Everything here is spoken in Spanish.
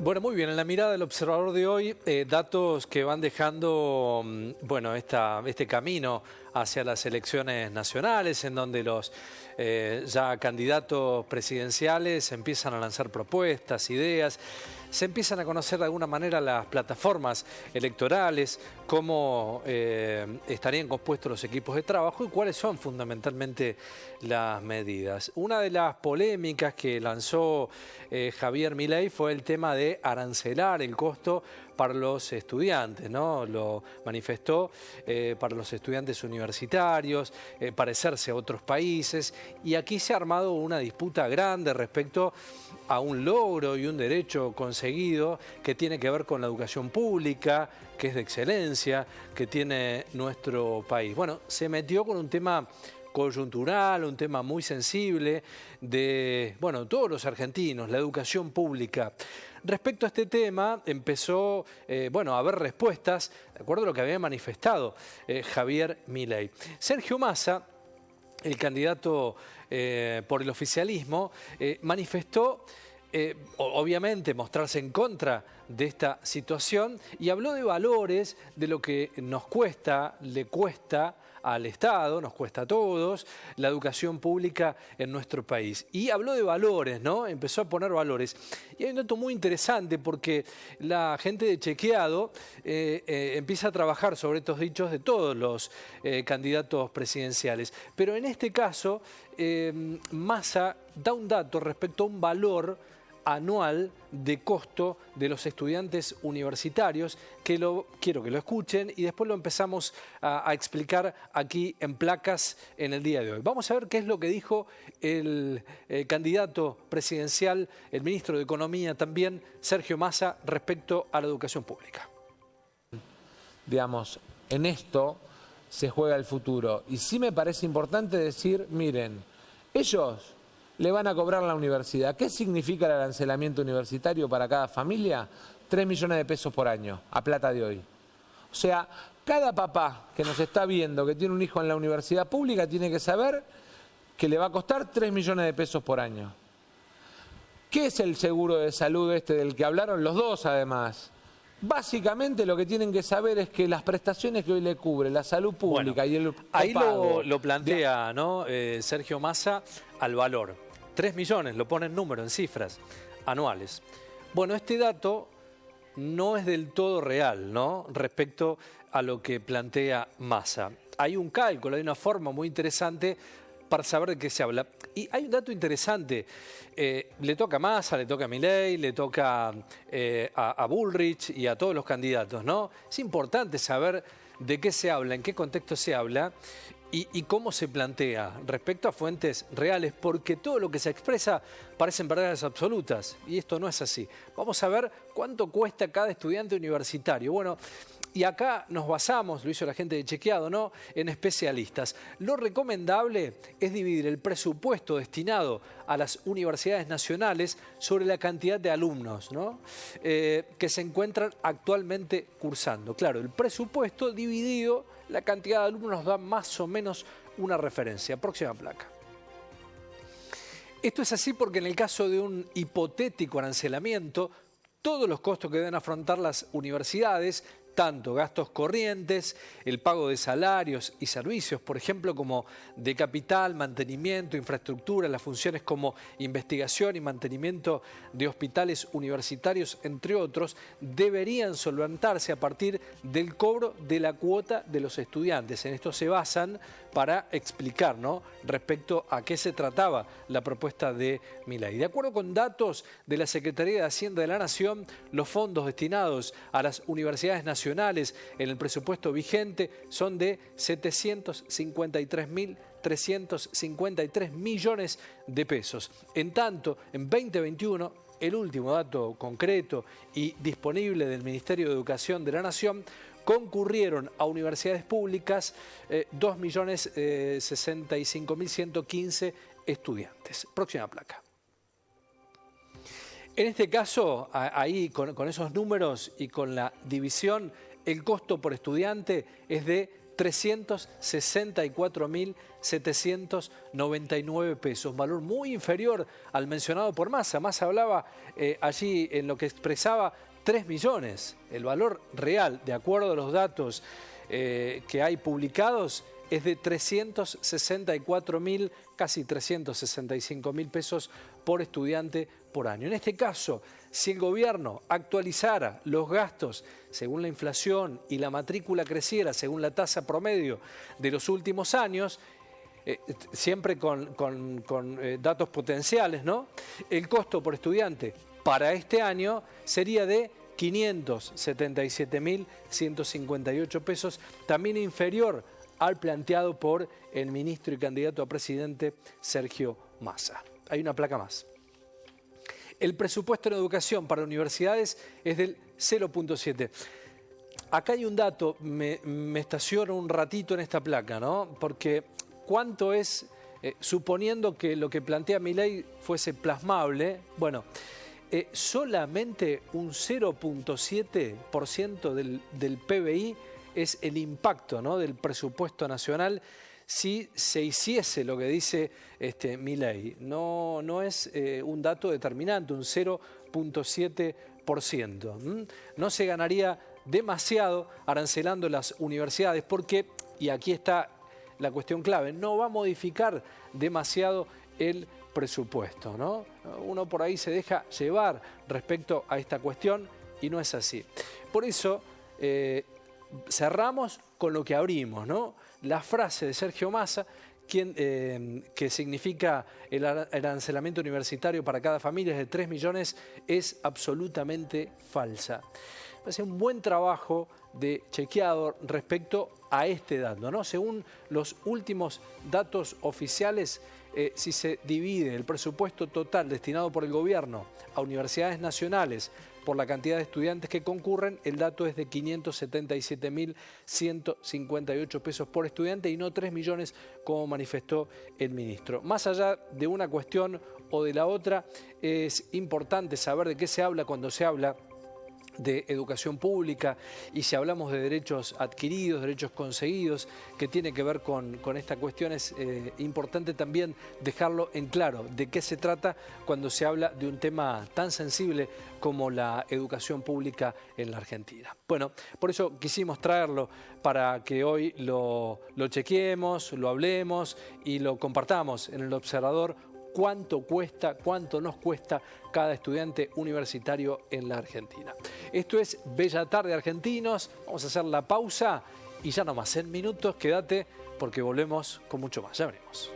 Bueno, muy bien. En la mirada del observador de hoy, datos que van dejando, bueno, este camino hacia las elecciones nacionales, en donde los ya candidatos presidenciales empiezan a lanzar propuestas, ideas, se empiezan a conocer de alguna manera las plataformas electorales, cómo estarían compuestos los equipos de trabajo y cuáles son fundamentalmente las medidas. Una de las polémicas que lanzó Javier Milei fue el tema de arancelar el costo para los estudiantes, ¿no? Lo manifestó para los estudiantes universitarios, parecerse a otros países, y aquí se ha armado una disputa grande respecto a un logro y un derecho conseguido que tiene que ver con la educación pública, que es de excelencia, que tiene nuestro país. Bueno, se metió con un tema coyuntural, un tema muy sensible de, bueno, todos los argentinos, la educación pública. Respecto a este tema, empezó, bueno, a haber respuestas, de acuerdo a lo que había manifestado Javier Milei. Sergio Massa, el candidato por el oficialismo, manifestó, obviamente, mostrarse en contra de esta situación y habló de valores, de lo que nos cuesta, le cuesta al Estado, nos cuesta a todos, la educación pública en nuestro país. Y habló de valores, ¿no? Empezó a poner valores. Y hay un dato muy interesante porque la gente de Chequeado empieza a trabajar sobre estos dichos de todos los candidatos presidenciales. Pero en este caso, Massa da un dato respecto a un valor anual de costo de los estudiantes universitarios, que quiero que lo escuchen y después lo empezamos a explicar aquí en Placas en el día de hoy. Vamos a ver qué es lo que dijo el candidato presidencial, el ministro de Economía también, Sergio Massa, respecto a la educación pública. Digamos, en esto se juega el futuro. Y sí me parece importante decir, miren, ellos le van a cobrar la universidad. ¿Qué significa el arancelamiento universitario para cada familia? 3 millones de pesos por año, a plata de hoy. O sea, cada papá que nos está viendo, que tiene un hijo en la universidad pública, tiene que saber que le va a costar 3 millones de pesos por año. ¿Qué es el seguro de salud este del que hablaron los dos además? Básicamente lo que tienen que saber es que las prestaciones que hoy le cubre la salud pública, bueno, y el ahí lo plantea, ¿no? Sergio Massa al valor. 3 millones, lo pone en número, en cifras anuales. Bueno, este dato no es del todo real, ¿no? Respecto a lo que plantea Massa. Hay un cálculo, hay una forma muy interesante para saber de qué se habla. Y hay un dato interesante, le toca a Massa, le toca a Milei, le toca a Bullrich y a todos los candidatos, ¿no? Es importante saber de qué se habla, en qué contexto se habla y cómo se plantea respecto a fuentes reales, porque todo lo que se expresa parecen verdades absolutas y esto no es así. Vamos a ver cuánto cuesta cada estudiante universitario. Bueno, y acá nos basamos, lo hizo la gente de Chequeado, ¿no?, en especialistas. Lo recomendable es dividir el presupuesto destinado a las universidades nacionales sobre la cantidad de alumnos, ¿no?, que se encuentran actualmente cursando. Claro, el presupuesto dividido, la cantidad de alumnos nos da más o menos una referencia. Próxima placa. Esto es así porque en el caso de un hipotético arancelamiento, todos los costos que deben afrontar las universidades, tanto gastos corrientes, el pago de salarios y servicios, por ejemplo, como de capital, mantenimiento, infraestructura, las funciones como investigación y mantenimiento de hospitales universitarios, entre otros, deberían solventarse a partir del cobro de la cuota de los estudiantes. En esto se basan para explicar, ¿no?, respecto a qué se trataba la propuesta de Milei. De acuerdo con datos de la Secretaría de Hacienda de la Nación, los fondos destinados a las universidades nacionales en el presupuesto vigente son de 753.353 millones de pesos. En tanto, en 2021, el último dato concreto y disponible del Ministerio de Educación de la Nación, concurrieron a universidades públicas 2.065.115 estudiantes. Próxima placa. En este caso, ahí con esos números y con la división, el costo por estudiante es de 364.799 pesos, valor muy inferior al mencionado por Massa. Massa hablaba allí en lo que expresaba 3 millones. El valor real, de acuerdo a los datos que hay publicados, es de 364.000, casi 365.000 pesos por estudiante por año. En este caso, si el gobierno actualizara los gastos según la inflación y la matrícula creciera según la tasa promedio de los últimos años, siempre con datos potenciales, ¿no? El costo por estudiante para este año sería de 577.158 pesos, también inferior al planteado por el ministro y candidato a presidente Sergio Massa. Hay una placa más. El presupuesto en educación para universidades es del 0,7. Acá hay un dato, me estaciono un ratito en esta placa, ¿no? Porque ¿cuánto es, suponiendo que lo que plantea Milei fuese plasmable? Bueno, solamente un 0,7% del PBI es el impacto, ¿no?, del presupuesto nacional si se hiciese lo que dice Milei. No es un dato determinante, un 0,7%. No se ganaría demasiado arancelando las universidades porque, y aquí está la cuestión clave, no va a modificar demasiado el presupuesto, ¿no? Uno por ahí se deja llevar respecto a esta cuestión y no es así. Por eso cerramos con lo que abrimos, ¿no? La frase de Sergio Massa, que significa el arancelamiento universitario para cada familia es de 3 millones, es absolutamente falsa. Hace un buen trabajo de chequeado respecto a este dato, ¿no? Según los últimos datos oficiales, si se divide el presupuesto total destinado por el gobierno a universidades nacionales por la cantidad de estudiantes que concurren, el dato es de 577.158 pesos por estudiante y no 3 millones como manifestó el ministro. Más allá de una cuestión o de la otra, es importante saber de qué se habla cuando se habla de educación pública y si hablamos de derechos adquiridos, derechos conseguidos, que tiene que ver con esta cuestión. Es importante también dejarlo en claro de qué se trata cuando se habla de un tema tan sensible como la educación pública en la Argentina. Bueno, por eso quisimos traerlo para que hoy lo chequeemos, lo hablemos y lo compartamos en El Observador. Cuánto cuesta, cuánto nos cuesta cada estudiante universitario en la Argentina. Esto es Bella Tarde Argentinos. Vamos a hacer la pausa y ya nomás en minutos quédate porque volvemos con mucho más. Ya veremos.